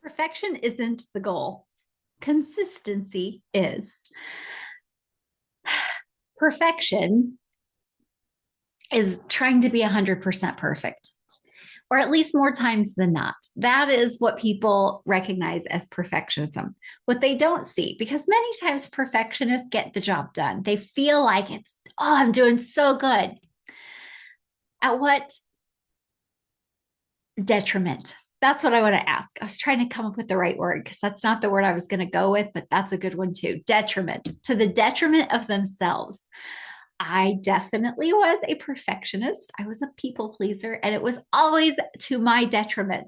Perfection isn't the goal. Consistency is. Perfection is trying to be 100% perfect, or at least more times than not. That is what people recognize as perfectionism. What they don't see, because many times perfectionists get the job done, they feel like I'm doing so good. At what detriment? That's what I want to ask. I was trying to come up with the right word because that's not the word I was going to go with, but that's a good one too. Detriment, to the detriment of themselves. I definitely was a perfectionist. I was a people pleaser, and it was always to my detriment.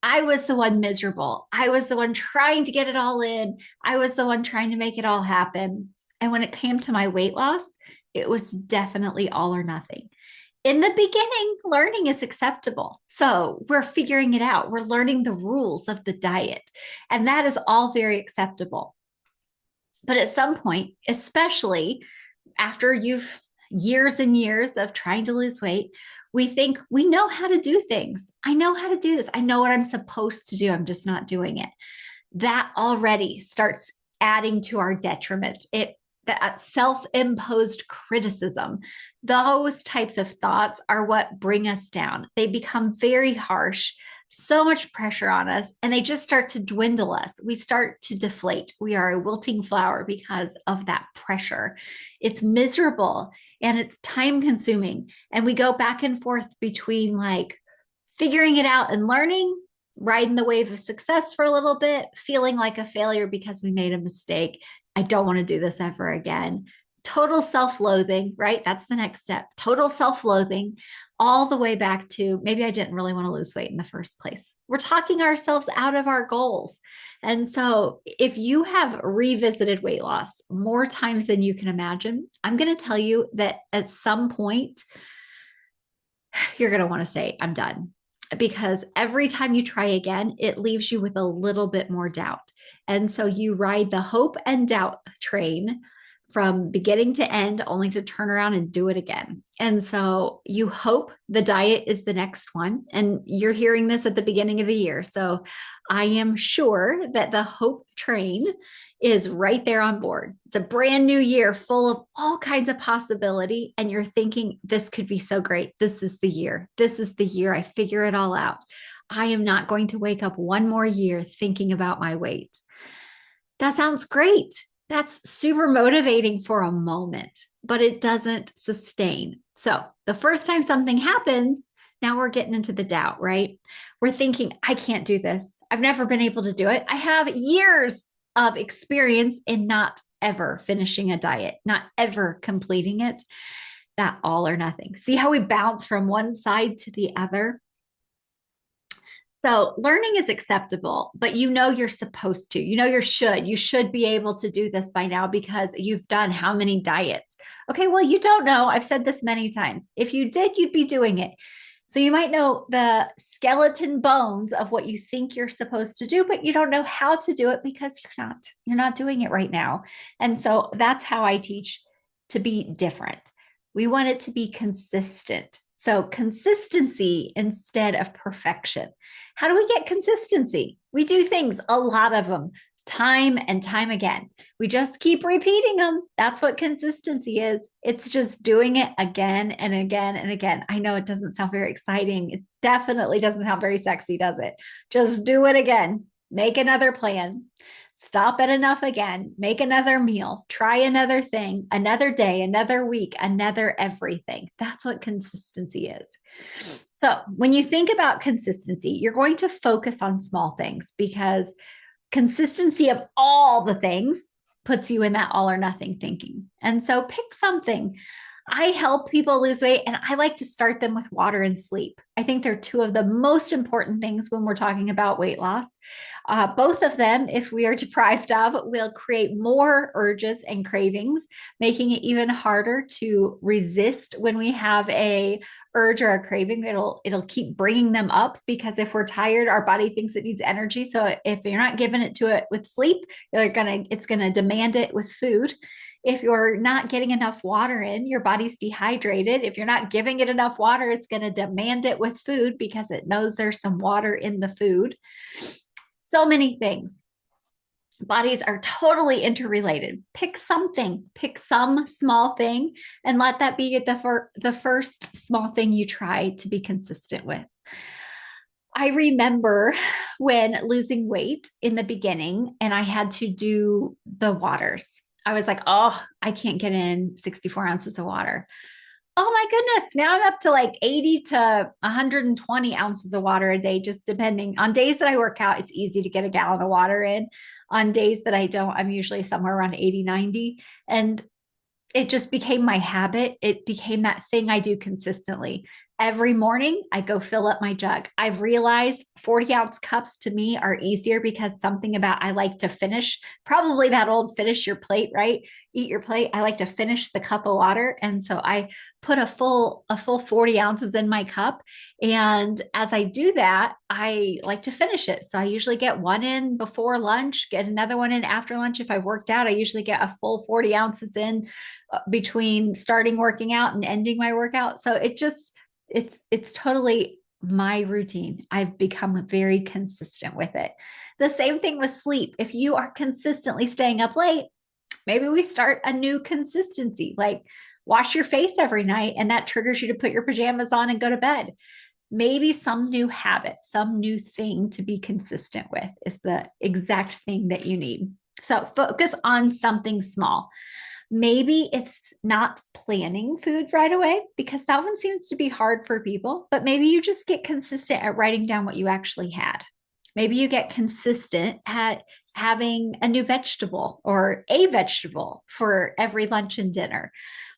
I was the one miserable. I was the one trying to get it all in. I was the one trying to make it all happen. And when it came to my weight loss, it was definitely all or nothing. In the beginning, learning is acceptable. So we're figuring it out. We're learning the rules of the diet, and that is all very acceptable. But at some point, especially after you've years and years of trying to lose weight, we think we know how to do things. I know how to do this. I know what I'm supposed to do. I'm just not doing it. That already starts adding to our detriment. That self-imposed criticism, those types of thoughts are what bring us down. They become very harsh, so much pressure on us, and they just start to dwindle us. We start to deflate. We are a wilting flower because of that pressure. It's miserable and it's time consuming. And we go back and forth between like figuring it out and learning, riding the wave of success for a little bit, feeling like a failure because we made a mistake. I don't want to do this ever again. Total self loathing, right? That's the next step. Total self loathing, all the way back to maybe I didn't really want to lose weight in the first place. We're talking ourselves out of our goals. And so, if you have revisited weight loss more times than you can imagine, I'm going to tell you that at some point, you're going to want to say, I'm done. Because every time you try again, it leaves you with a little bit more doubt. And so you ride the hope and doubt train from beginning to end, only to turn around and do it again. And so you hope the diet is the next one. And you're hearing this at the beginning of the year. So I am sure that the hope train is right there on board. It's a brand new year full of all kinds of possibility. And you're thinking, this could be so great. This is the year. This is the year I figure it all out. I am not going to wake up one more year thinking about my weight. That sounds great. That's super motivating for a moment, but it doesn't sustain. So the first time something happens, now we're getting into the doubt, right? We're thinking, I can't do this. I've never been able to do it. I have years of experience in not ever finishing a diet, not ever completing it. That all or nothing. See how we bounce from one side to the other? So learning is acceptable, but you know you're supposed to. You know you should. You should be able to do this by now because you've done how many diets? Okay, well, you don't know. I've said this many times. If you did, you'd be doing it. So you might know the skeleton bones of what you think you're supposed to do, but you don't know how to do it because you're not doing it right now. And so that's how I teach to be different. We want it to be consistent. So consistency instead of perfection. How do we get consistency? We do things, a lot of them, time and time again. We just keep repeating them. That's what consistency is. It's just doing it again and again and again. I know it doesn't sound very exciting. It definitely doesn't sound very sexy, does it? Just do it again. Make another plan. Stop at enough again. Make another meal. Try another thing, another day, another week, another everything. That's what consistency is. So, when you think about consistency, you're going to focus on small things because consistency of all the things puts you in that all or nothing thinking. And so, pick something. I help people lose weight and I like to start them with water and sleep. I think they're two of the most important things when we're talking about weight loss. Both of them, if we are deprived of, will create more urges and cravings, making it even harder to resist when we have a urge or a craving. It'll keep bringing them up because if we're tired, our body thinks it needs energy. So if you're not giving it to it with sleep, it's gonna demand it with food. If you're not getting enough water in, your body's dehydrated. If you're not giving it enough water, it's going to demand it with food because it knows there's some water in the food. So many things. Bodies are totally interrelated. Pick something, pick some small thing, and let that be the first small thing you try to be consistent with. I remember when losing weight in the beginning and I had to do the waters. I was like, oh, I can't get in 64 ounces of water. Oh my goodness. Now I'm up to like 80 to 120 ounces of water a day, just depending on days that I work out. It's easy to get a gallon of water in. On days that I don't, I'm usually somewhere around 80, 90. And it just became my habit. It became that thing I do consistently. Every morning, I go fill up my jug. I've realized 40-ounce cups to me are easier because something about I like to finish, probably that old finish your plate, right? Eat your plate. I like to finish the cup of water. And so I put a full 40 ounces in my cup. And as I do that, I like to finish it. So I usually get one in before lunch, get another one in after lunch. If I've worked out, I usually get a full 40 ounces in between starting working out and ending my workout. So it's totally my routine. I've become very consistent with it. The same thing with sleep. If you are consistently staying up late, maybe we start a new consistency, like wash your face every night, and that triggers you to put your pajamas on and go to bed. Maybe some new habit, some new thing to be consistent with is the exact thing that you need. So focus on something small. Maybe it's not planning food right away because that one seems to be hard for people, but maybe you just get consistent at writing down what you actually had. Maybe you get consistent at having a new vegetable or a vegetable for every lunch and dinner,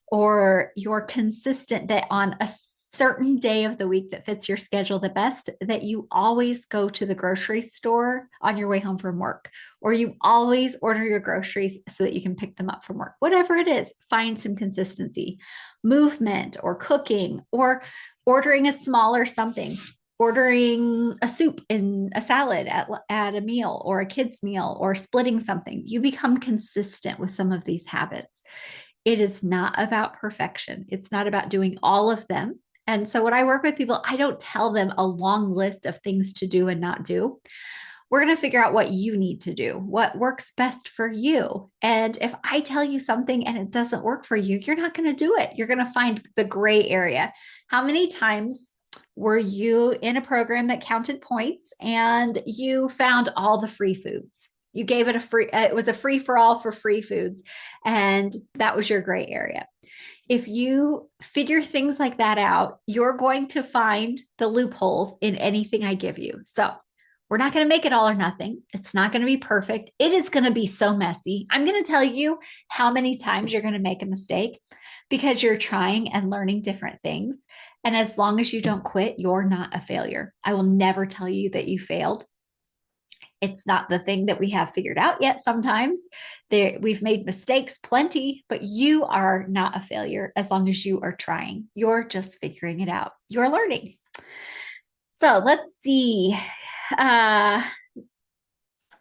or you're consistent that on a certain day of the week that fits your schedule the best, that you always go to the grocery store on your way home from work, or you always order your groceries so that you can pick them up from work. Whatever it is, find some consistency, movement, or cooking, or ordering a smaller something, ordering a soup in a salad at a meal or a kid's meal, or splitting something. You become consistent with some of these habits. It is not about perfection. It's not about doing all of them. And so when I work with people, I don't tell them a long list of things to do and not do. We're going to figure out what you need to do, what works best for you. And if I tell you something and it doesn't work for you, you're not going to do it. You're going to find the gray area. How many times were you in a program that counted points and you found all the free foods? You gave it it was a free for all for free foods. And that was your gray area. If you figure things like that out, you're going to find the loopholes in anything I give you. So we're not going to make it all or nothing. It's not going to be perfect. It is going to be so messy. I'm going to tell you how many times you're going to make a mistake because you're trying and learning different things. And as long as you don't quit, you're not a failure. I will never tell you that you failed. It's not the thing that we have figured out yet. Sometimes we've made mistakes plenty, but you are not a failure as long as you are trying. You're just figuring it out. You're learning. So let's see. Uh,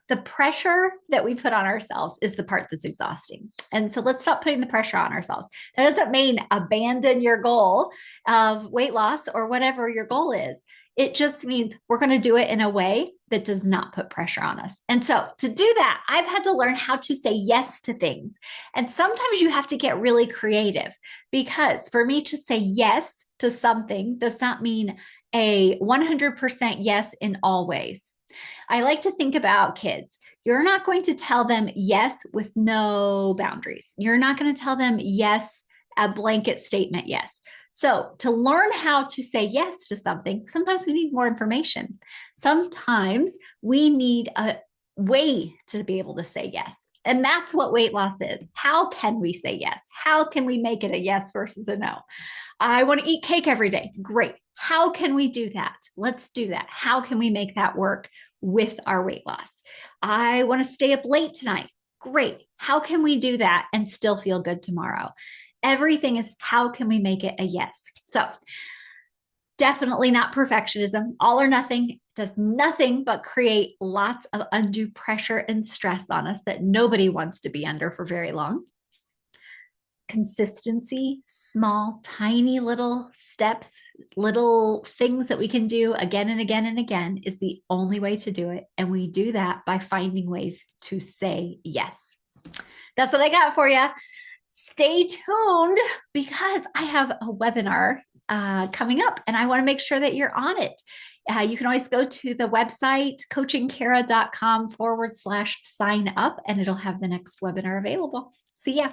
the pressure that we put on ourselves is the part that's exhausting. And so let's stop putting the pressure on ourselves. That doesn't mean abandon your goal of weight loss or whatever your goal is. It just means we're going to do it in a way that does not put pressure on us. And so to do that, I've had to learn how to say yes to things. And sometimes you have to get really creative, because for me to say yes to something does not mean a 100% yes in all ways. I like to think about kids. You're not going to tell them yes with no boundaries. You're not going to tell them yes, a blanket statement yes. So, to learn how to say yes to something, sometimes we need more information. Sometimes we need a way to be able to say yes. And that's what weight loss is. How can we say yes? How can we make it a yes versus a no? I want to eat cake every day. Great. How can we do that? Let's do that. How can we make that work with our weight loss? I want to stay up late tonight. Great. How can we do that and still feel good tomorrow? Everything is how can we make it a yes? So definitely not perfectionism. All or nothing does nothing but create lots of undue pressure and stress on us that nobody wants to be under for very long. Consistency, small, tiny little steps, little things that we can do again and again and again is the only way to do it. And we do that by finding ways to say yes. That's what I got for you. Stay tuned because I have a webinar coming up and I want to make sure that you're on it. You can always go to the website coachingkara.com/sign up and it'll have the next webinar available. See ya.